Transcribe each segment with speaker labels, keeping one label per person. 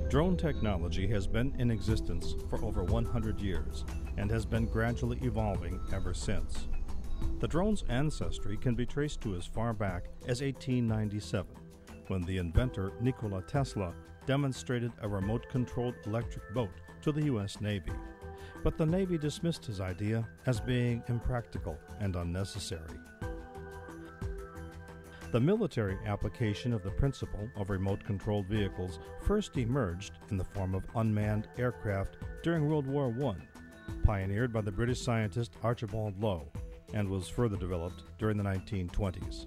Speaker 1: Drone technology has been in existence for over 100 years and has been gradually evolving ever since. The drone's ancestry can be traced to as far back as 1897, when the inventor Nikola Tesla demonstrated a remote-controlled electric boat to the U.S. Navy. But the Navy dismissed his idea as being impractical and unnecessary. The military application of the principle of remote-controlled vehicles first emerged in the form of unmanned aircraft during World War I, pioneered by the British scientist Archibald Lowe, and was further developed during the 1920s.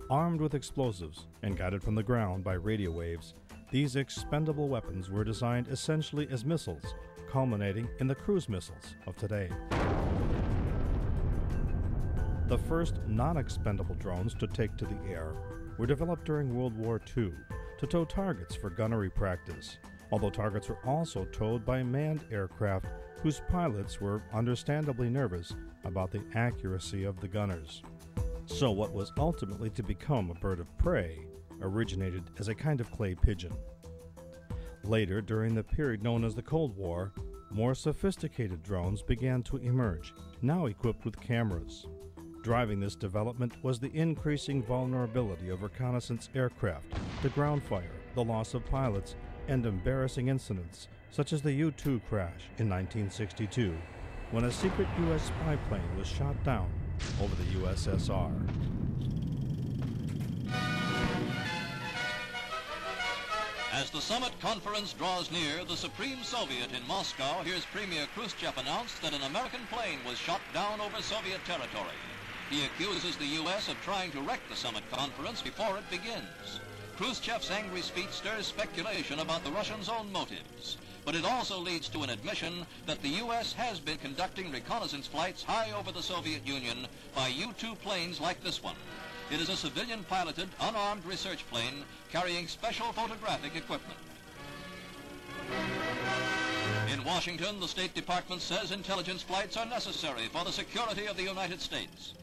Speaker 1: Armed with explosives and guided from the ground by radio waves, these expendable weapons were designed essentially as missiles, culminating in the cruise missiles of today. The first non-expendable drones to take to the air were developed during World War II to tow targets for gunnery practice, although targets were also towed by manned aircraft whose pilots were understandably nervous about the accuracy of the gunners. So what was ultimately to become a bird of prey originated as a kind of clay pigeon. Later, during the period known as the Cold War, more sophisticated drones began to emerge, now equipped with cameras. Driving this development was the increasing vulnerability of reconnaissance aircraft to ground fire, the loss of pilots, and embarrassing incidents such as the U-2 crash in 1962, when a secret U.S. spy plane was shot down over the USSR.
Speaker 2: As the summit conference draws near, the Supreme Soviet in Moscow hears Premier Khrushchev announce that an American plane was shot down over Soviet territory. He accuses the U.S. of trying to wreck the summit conference before it begins. Khrushchev's angry speech stirs speculation about the Russians' own motives, but it also leads to an admission that the U.S. has been conducting reconnaissance flights high over the Soviet Union by U-2 planes like this one. It is a civilian-piloted, unarmed research plane carrying special photographic equipment. In Washington, the State Department says intelligence flights are necessary for the security of the United States.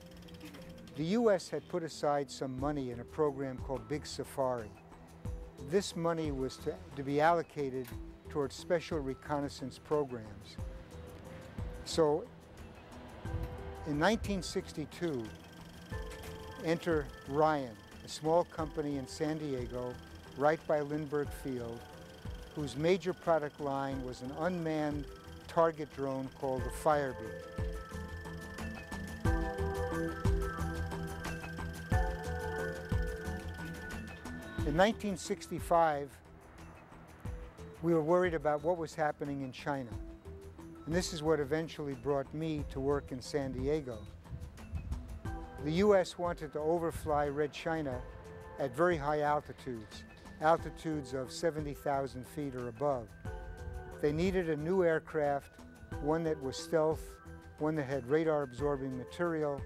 Speaker 3: The U.S. had put aside some money in a program called Big Safari. This money was to be allocated towards special reconnaissance programs. So in 1962, enter Ryan, a small company in San Diego, right by Lindbergh Field, whose major product line was an unmanned target drone called the Firebee. In 1965, we were worried about what was happening in China. And this is what eventually brought me to work in San Diego. The U.S. wanted to overfly Red China at very high altitudes, altitudes of 70,000 feet or above. They needed a new aircraft, one that was stealth, one that had radar-absorbing material,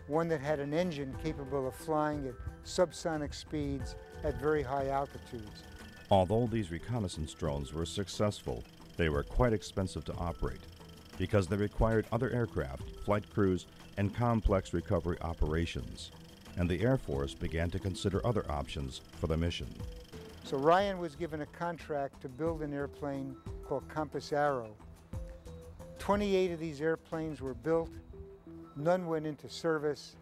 Speaker 3: one that had an engine capable of flying at subsonic speeds at very high altitudes.
Speaker 1: Although these reconnaissance drones were successful, they were quite expensive to operate because they required other aircraft, flight crews, and complex recovery operations, and the Air Force began to consider other options for the mission.
Speaker 3: So Ryan was given a contract to build an airplane called Compass Arrow. 28 of these airplanes were built, none went into service.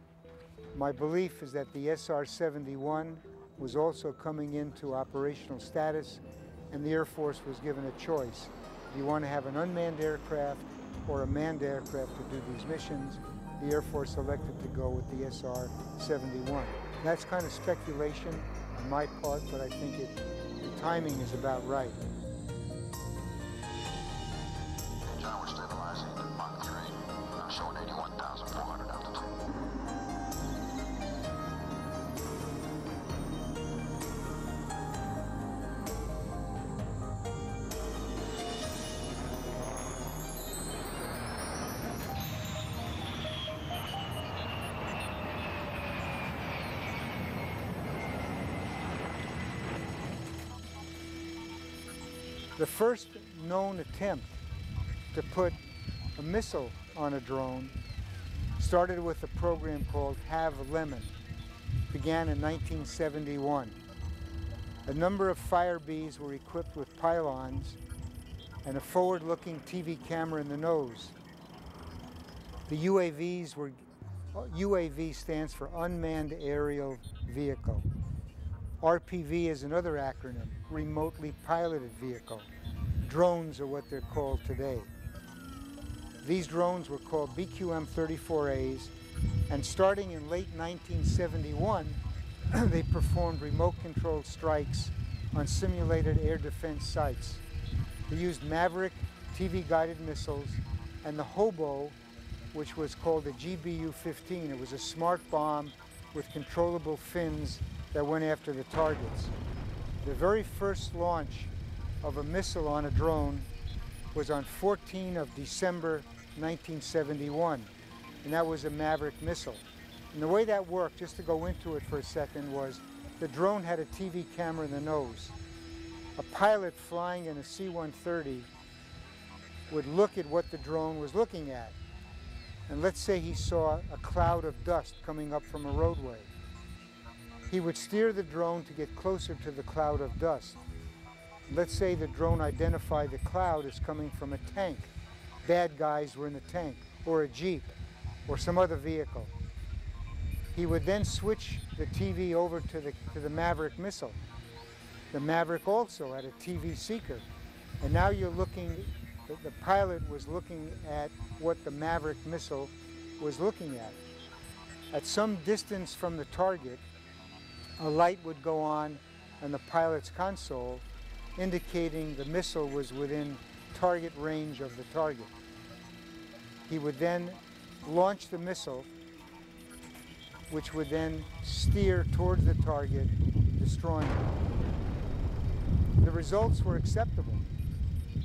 Speaker 3: My belief is that the SR-71 was also coming into operational status, and the Air Force was given a choice. Do you want to have an unmanned aircraft or a manned aircraft to do these missions? The Air Force elected to go with the SR-71. That's kind of speculation on my part, but I think the timing is about right.
Speaker 4: John, we're stabilizing Mach 3, showing 81,400 altitude.
Speaker 3: The first known attempt to put a missile on a drone started with a program called Have Lemon. Began in 1971. A number of Firebees were equipped with pylons and a forward-looking TV camera in the nose. The UAV stands for Unmanned Aerial Vehicle. RPV is another acronym, Remotely Piloted Vehicle. Drones are what they're called today. These drones were called BQM-34As, and starting in late 1971, they performed remote-controlled strikes on simulated air defense sites. They used Maverick TV-guided missiles and the Hobo, which was called the GBU-15. It was a smart bomb with controllable fins that went after the targets. The very first launch of a missile on a drone was on 14 of December 1971, and that was a Maverick missile. And the way that worked, just to go into it for a second, was the drone had a TV camera in the nose. A pilot flying in a C-130 would look at what the drone was looking at. And let's say he saw a cloud of dust coming up from a roadway. He would steer the drone to get closer to the cloud of dust. Let's say the drone identified the cloud as coming from a tank. Bad guys were in the tank, or a Jeep, or some other vehicle. He would then switch the TV over to the Maverick missile. The Maverick also had a TV seeker. And now you're looking, the pilot was looking at what the Maverick missile was looking at. At some distance from the target, a light would go on on the pilot's console, indicating the missile was within target range of the target. He would then launch the missile, which would then steer towards the target, destroying it. The results were acceptable,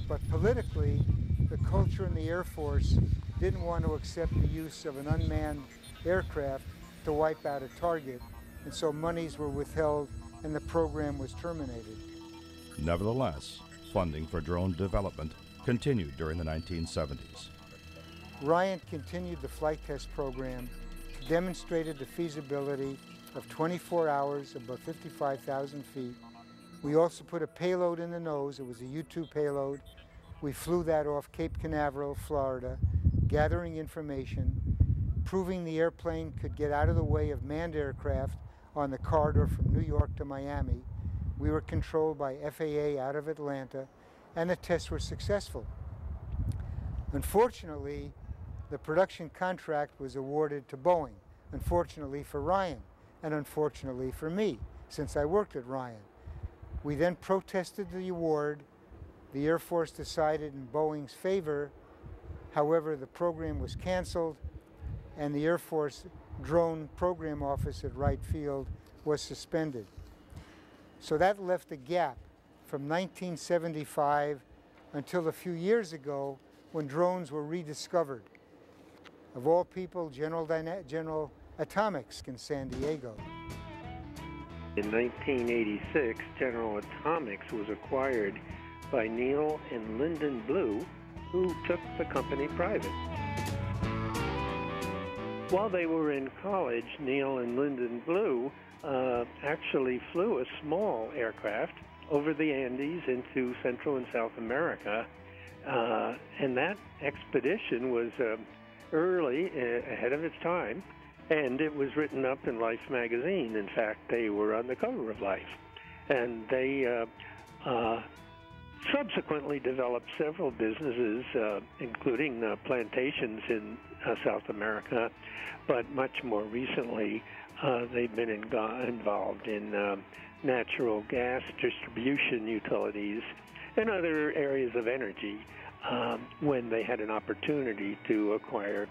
Speaker 3: but politically, the culture in the Air Force didn't want to accept the use of an unmanned aircraft to wipe out a target, and so monies were withheld and the program was terminated.
Speaker 1: Nevertheless, funding for drone development continued during the 1970s.
Speaker 3: Ryan continued the flight test program, demonstrated the feasibility of 24 hours above 55,000 feet. We also put a payload in the nose. It was a U-2 payload. We flew that off Cape Canaveral, Florida, gathering information, proving the airplane could get out of the way of manned aircraft on the corridor from New York to Miami. We were controlled by FAA out of Atlanta, and the tests were successful. Unfortunately, the production contract was awarded to Boeing, unfortunately for Ryan, and unfortunately for me, since I worked at Ryan. We then protested the award. The Air Force decided in Boeing's favor. However, the program was canceled, and the Air Force drone program office at Wright Field was suspended. So that left a gap from 1975 until a few years ago when drones were rediscovered. Of all people, General Atomics in San Diego.
Speaker 5: In 1986, General Atomics was acquired by Neil and Lyndon Blue, who took the company private. While they were in college, Neil and Lyndon Blue actually flew a small aircraft over the Andes into Central and South America, and that expedition was early, ahead of its time, and it was written up in Life magazine. In fact, they were on the cover of Life, and they subsequently developed several businesses, including plantations in South America, but much more recently, they've been involved in natural gas distribution utilities and other areas of energy when they had an opportunity to acquire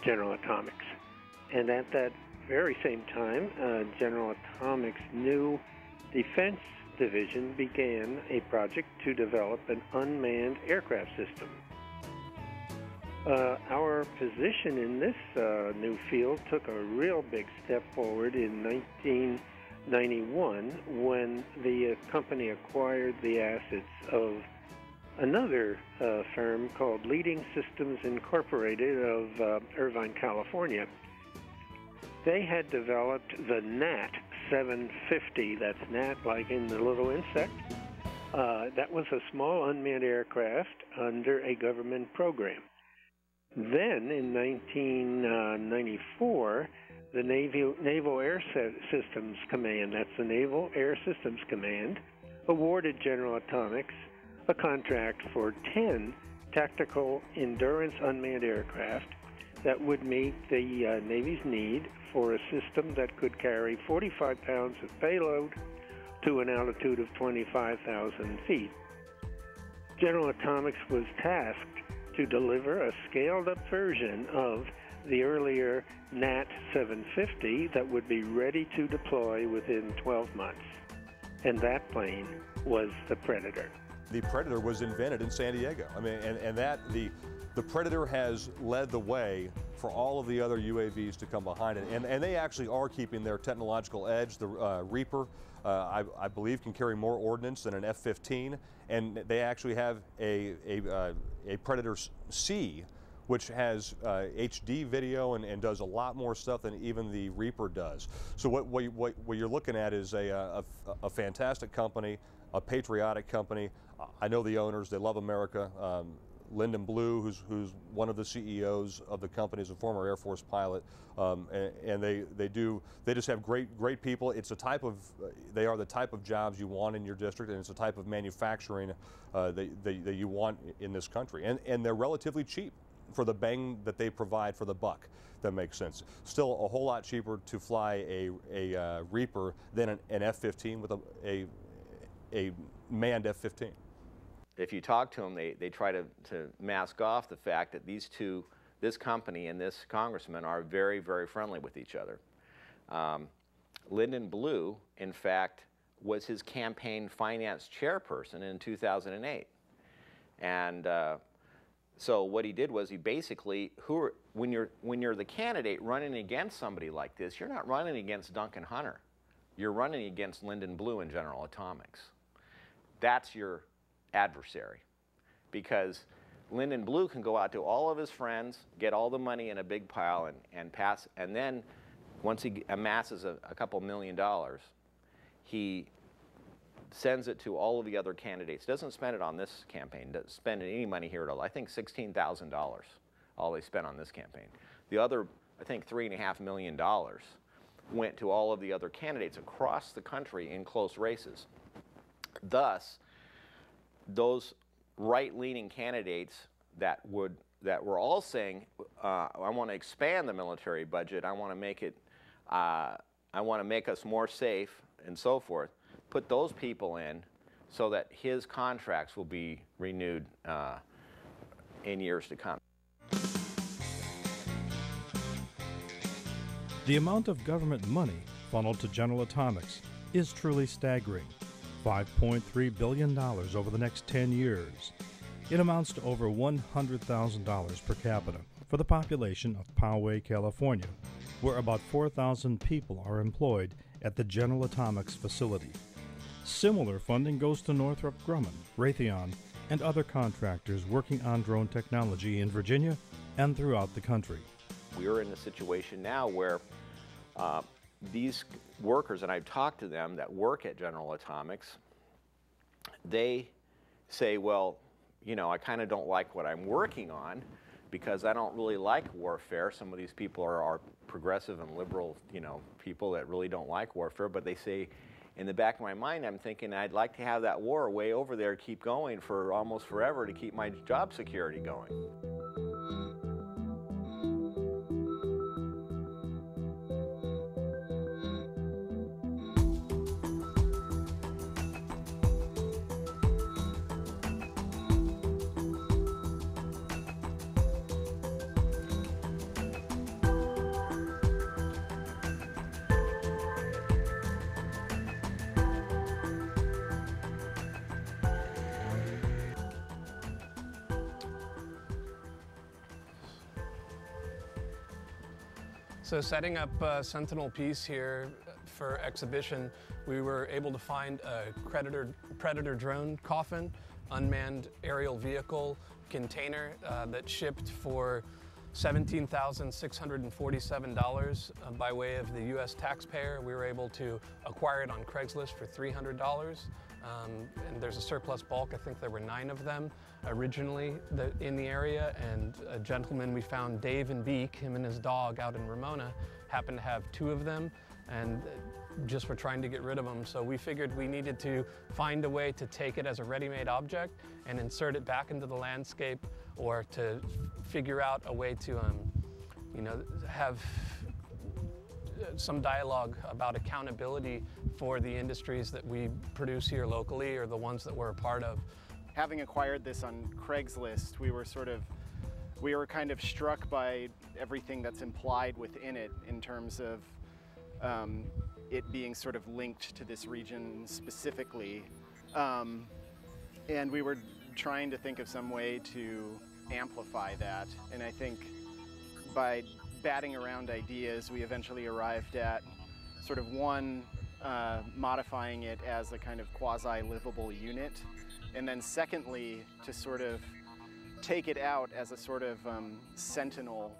Speaker 5: General Atomics. And at that very same time, General Atomics' new defense division began a project to develop an unmanned aircraft system. Our position in this new field took a real big step forward in 1991 when the company acquired the assets of another firm called Leading Systems Incorporated of Irvine, California. They had developed the NAT 750, that's gnat like in the little insect. That was a small unmanned aircraft under a government program. Then in 1994, the Naval Air Systems Command, that's the Naval Air Systems Command, awarded General Atomics a contract for 10 tactical endurance unmanned aircraft that would meet the Navy's need for a system that could carry 45 pounds of payload to an altitude of 25,000 feet. General Atomics was tasked to deliver a scaled-up version of the earlier Nat 750 that would be ready to deploy within 12 months. And that plane was the Predator.
Speaker 6: The Predator was invented in San Diego. I mean, and the Predator has led the way for all of the other UAVs to come behind it. And they actually are keeping their technological edge. The Reaper, I believe, can carry more ordnance than an F-15. And they actually have a Predator C, which has HD video and does a lot more stuff than even the Reaper does. So what you're looking at is a fantastic company, a patriotic company. I know the owners, they love America. Lyndon Blue, who's one of the CEOs of the company, is a former Air Force pilot, and they just have great people. It's a type of they are the type of jobs you want in your district, and it's a type of manufacturing that you want in this country, and they're relatively cheap for the bang that they provide for the buck. That makes sense. Still a whole lot cheaper to fly a Reaper than an F-15 with a manned F-15.
Speaker 7: If you talk to them, they try to mask off the fact that this company and this congressman are very, very friendly with each other. Lyndon Blue, in fact, was his campaign finance chairperson in 2008. And so what he did was he basically, when you're the candidate running against somebody like this, you're not running against Duncan Hunter. You're running against Lyndon Blue and General Atomics. That's your adversary, because Lyndon Blue can go out to all of his friends, get all the money in a big pile and pass, and then once he amasses a couple $1 million, he sends it to all of the other candidates. Doesn't spend it on this campaign, doesn't spend any money here at all. I think $16,000 all they spent on this campaign. The other, I think $3.5 million went to all of the other candidates across the country in close races. Thus, those right-leaning candidates that were all saying, I want to expand the military budget, I want to make it, I want to make us more safe, and so forth, put those people in so that his contracts will be renewed in years to come.
Speaker 1: The amount of government money funneled to General Atomics is truly staggering. $5.3 billion over the next 10 years. It amounts to over $100,000 per capita for the population of Poway, California, where about 4,000 people are employed at the General Atomics facility. Similar funding goes to Northrop Grumman, Raytheon, and other contractors working on drone technology in Virginia and throughout the country.
Speaker 7: We are in a situation now where these workers, and I've talked to them that work at General Atomics, they say, well, you know, I kind of don't like what I'm working on because I don't really like warfare. Some of these people are progressive and liberal, you know, people that really don't like warfare, but they say, in the back of my mind, I'm thinking I'd like to have that war way over there keep going for almost forever to keep my job security going.
Speaker 8: So setting up Sentinel Peace here for exhibition, we were able to find a Predator drone coffin, unmanned aerial vehicle container that shipped for $17,647 by way of the U.S. taxpayer. We were able to acquire it on Craigslist for $300. And there's a surplus bulk. I think there were 9 of them originally in the area, and a gentleman we found, Dave and Beak, him and his dog out in Ramona, happened to have 2 of them, and just were trying to get rid of them. So we figured we needed to find a way to take it as a ready-made object and insert it back into the landscape, or to figure out a way to have some dialogue about accountability for the industries that we produce here locally, or the ones that we're a part of.
Speaker 9: Having acquired this on Craigslist, we were kind of struck by everything that's implied within it in terms of it being sort of linked to this region specifically. And we were trying to think of some way to amplify that. And I think by batting around ideas, we eventually arrived at sort of one, modifying it as a kind of quasi-livable unit. And then secondly, to sort of take it out as a sort of sentinel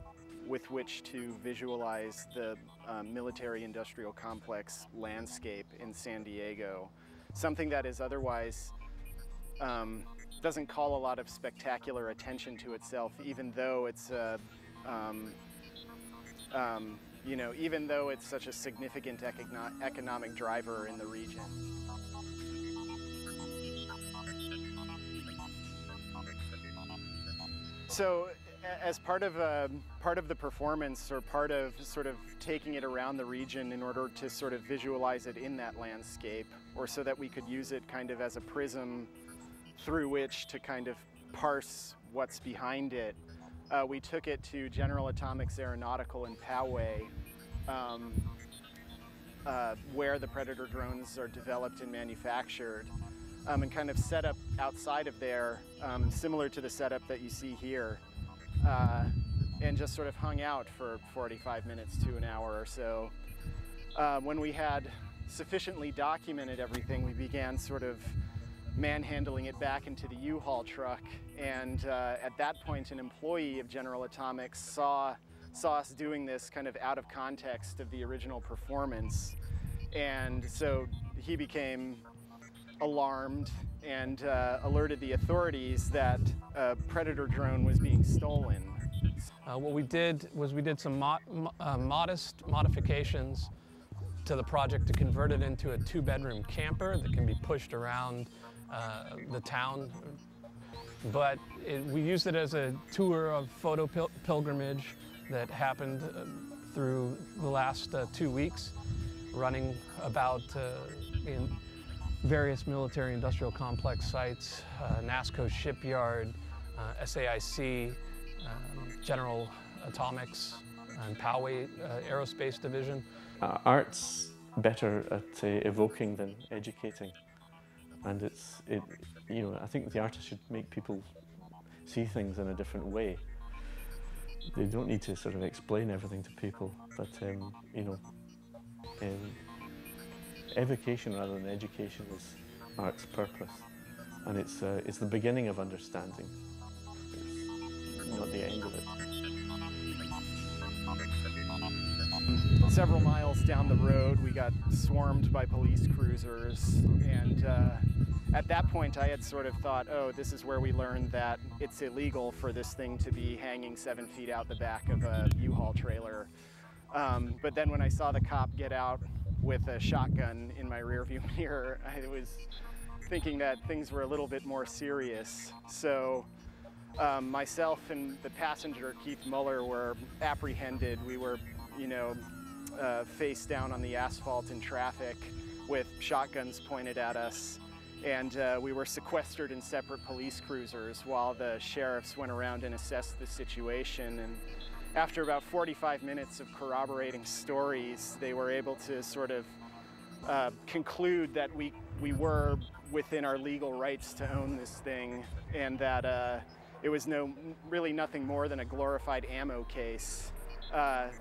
Speaker 9: with which to visualize the military-industrial complex landscape in San Diego. Something that is otherwise doesn't call a lot of spectacular attention to itself, even though it's even though it's such a significant economic driver in the region. So, as part of the performance, or part of sort of taking it around the region in order to sort of visualize it in that landscape, or so that we could use it kind of as a prism through which to kind of parse what's behind it, we took it to General Atomics Aeronautical in Poway, where the Predator drones are developed and manufactured, and kind of set up outside of there, similar to the setup that you see here, and just sort of hung out for 45 minutes to an hour or so. When we had sufficiently documented everything, we began sort of manhandling it back into the U-Haul truck, and at that point an employee of General Atomics saw us doing this kind of out of context of the original performance, and so he became alarmed and alerted the authorities that a Predator drone was being stolen.
Speaker 8: What we did was we did some modest modifications to the project to convert it into a 2-bedroom camper that can be pushed around the town. But we used it as a tour of photo pilgrimage that happened through the last 2 weeks, running about in various military industrial complex sites, NASCO shipyard, SAIC, General Atomics, and Poway Aerospace Division.
Speaker 10: Art's better at evoking than educating, and I think the artist should make people see things in a different way. They don't need to sort of explain everything to people, but evocation rather than education is art's purpose, and it's the beginning of understanding. It's not the end of it.
Speaker 9: Several miles down the road, we got swarmed by police cruisers, and at that point I had sort of thought, oh, this is where we learned that it's illegal for this thing to be hanging 7 feet out the back of a U-Haul trailer. But then when I saw the cop get out with a shotgun in my rearview mirror, I was thinking that things were a little bit more serious. So myself and the passenger, Keith Muller, were apprehended. We were, face down on the asphalt in traffic with shotguns pointed at us. And we were sequestered in separate police cruisers while the sheriffs went around and assessed the situation. And after about 45 minutes of corroborating stories, they were able to sort of conclude that we were within our legal rights to own this thing, and that it was really nothing more than a glorified ammo case.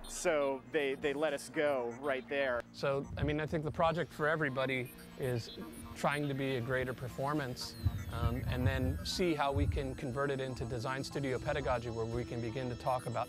Speaker 9: So they let us go right there.
Speaker 8: So, I think the project for everybody is trying to be a greater performance and then see how we can convert it into design studio pedagogy, where we can begin to talk about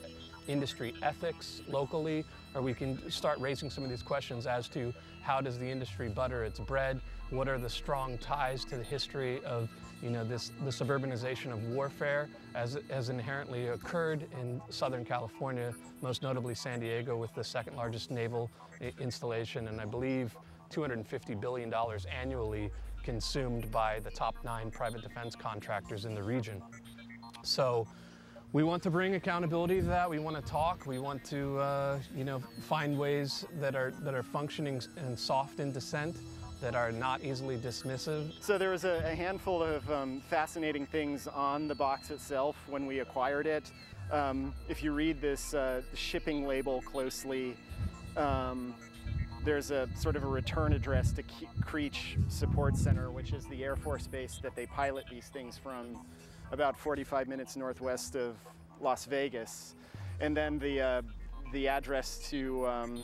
Speaker 8: industry ethics locally, or we can start raising some of these questions as to how does the industry butter its bread, what are the strong ties to the history of the suburbanization of warfare as has inherently occurred in Southern California, most notably San Diego, with the second largest naval installation, and I believe $250 billion annually consumed by the top 9 private defense contractors in the region. So we want to bring accountability to that. We want to talk. We want to find ways that are functioning and soft in dissent, that are not easily dismissive.
Speaker 9: So there was a handful of fascinating things on the box itself when we acquired it. If you read this shipping label closely, there's a sort of a return address to Creech Support Center, which is the Air Force base that they pilot these things from, about 45 minutes northwest of Las Vegas. And then the address to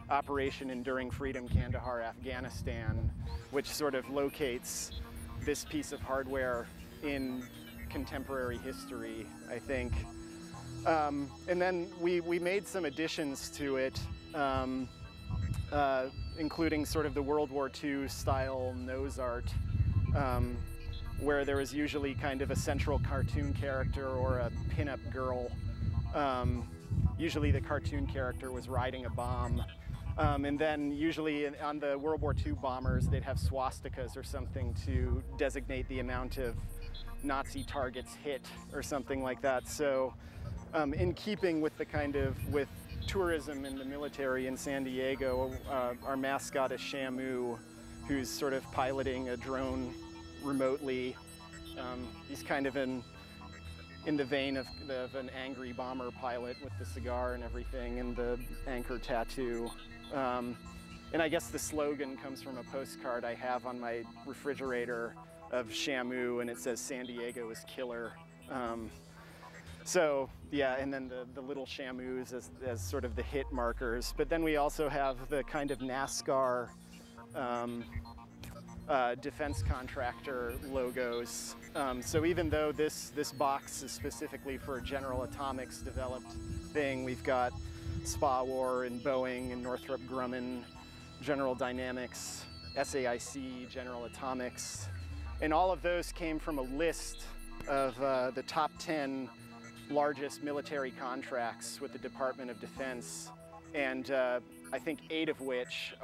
Speaker 9: Operation Enduring Freedom, Kandahar, Afghanistan, which sort of locates this piece of hardware in contemporary history, I think. And then we made some additions to it, including sort of the World War II style nose art, where there was usually kind of a central cartoon character or a pinup girl. Usually the cartoon character was riding a bomb. And then usually on the World War II bombers, they'd have swastikas or something to designate the amount of Nazi targets hit or something like that. So in keeping with the with tourism in the military in San Diego, our mascot is Shamu, who's sort of piloting a drone remotely. He's kind of in the vein of an angry bomber pilot with the cigar and everything and the anchor tattoo. And I guess the slogan comes from a postcard I have on my refrigerator of Shamu, and it says "San Diego is killer." So yeah, and then the little Shamus as sort of the hit markers. But then we also have the kind of NASCAR defense contractor logos. So even though this box is specifically for a General Atomics developed thing, we've got SPA-WAR and Boeing and Northrop Grumman, General Dynamics, SAIC, General Atomics, and all of those came from a list of the top 10 largest military contracts with the Department of Defense, and I think 8 of which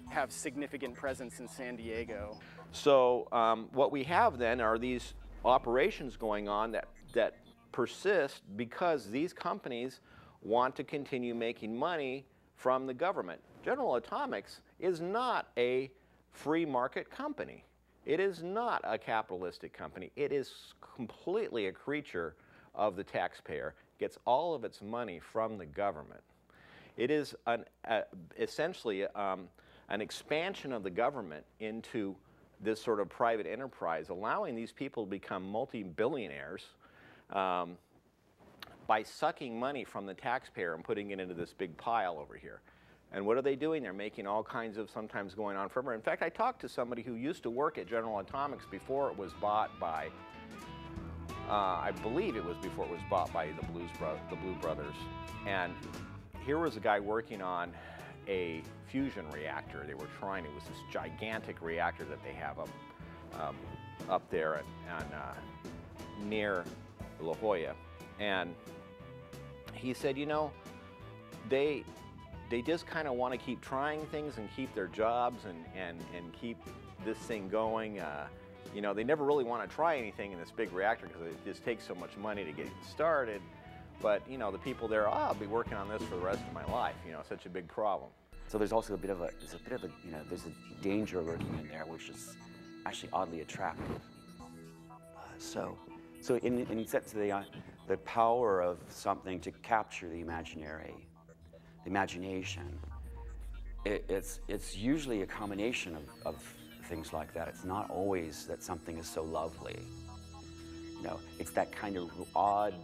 Speaker 9: have significant presence in San Diego.
Speaker 7: So what we have then are these operations going on that persist because these companies want to continue making money from the government. General Atomics is not a free market company. It is not a capitalistic company. It is completely a creature of the taxpayer, gets all of its money from the government. It is essentially an expansion of the government into this sort of private enterprise, allowing these people to become multi-billionaires by sucking money from the taxpayer and putting it into this big pile over here. And what are they doing? They're making all kinds of, sometimes going on forever. In fact, I talked to somebody who used to work at General Atomics before it was bought by, I believe it was before it was bought by the Blue Brothers. And here was a guy working on a fusion reactor. They were trying, it was this gigantic reactor that they have up there near La Jolla. And he said, you know, they just kind of want to keep trying things and keep their jobs and keep this thing going. You know, they never really want to try anything in this big reactor because it just takes so much money to get it started. But, you know, the people there, I'll be working on this for the rest of my life, you know, such a big problem.
Speaker 11: So there's also there's a danger lurking in there, which is actually oddly attractive. So in a sense, the power of something to capture the imaginary, the imagination, it's usually a combination of things like that. It's not always that something is so lovely. You know, it's that kind of odd,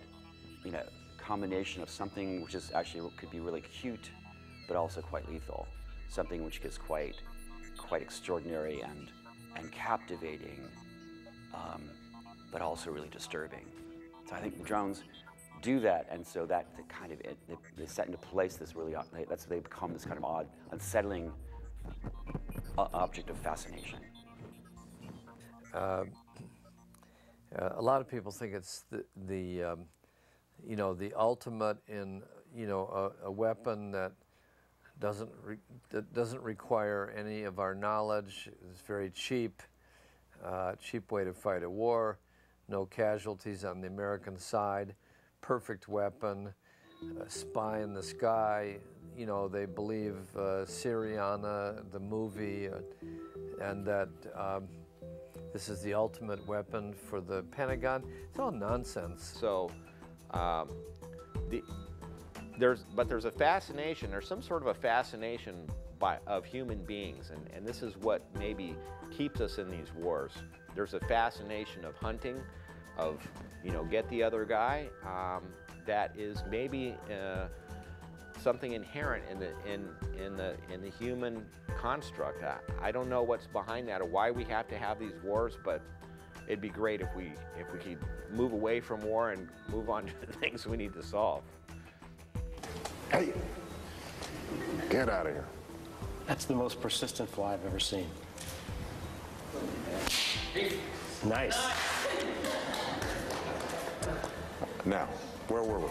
Speaker 11: you know, combination of something which is actually could be really cute, but also quite lethal. Something which is quite extraordinary and captivating, but also really disturbing. So I think the drones do that, and so that kind of they set into place this really that's they become this kind of odd, unsettling object of fascination.
Speaker 12: A lot of people think it's the ultimate in a weapon that doesn't require any of our knowledge. It's very cheap, cheap way to fight a war, no casualties on the American side, perfect weapon, spy in the sky. They believe Syriana, the movie, and that this is the ultimate weapon for the Pentagon. It's all nonsense.
Speaker 7: So there's a fascination, there's some sort of a fascination of human beings, and this is what maybe keeps us in these wars. There's a fascination of hunting, of get the other guy. That is maybe something inherent in the human construct. I don't know what's behind that or why we have to have these wars, but it'd be great if we could move away from war and move on to the things we need to solve.
Speaker 13: Hey, get out of here.
Speaker 14: That's the most persistent fly I've ever seen. Nice.
Speaker 13: Now, where were we?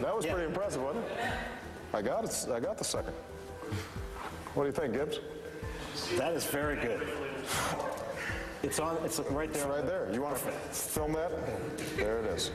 Speaker 13: That was pretty impressive, wasn't it? I got the second. What do you think, Gibbs?
Speaker 14: That is very good. It's right there.
Speaker 13: It's right there. You want to film that? There it is.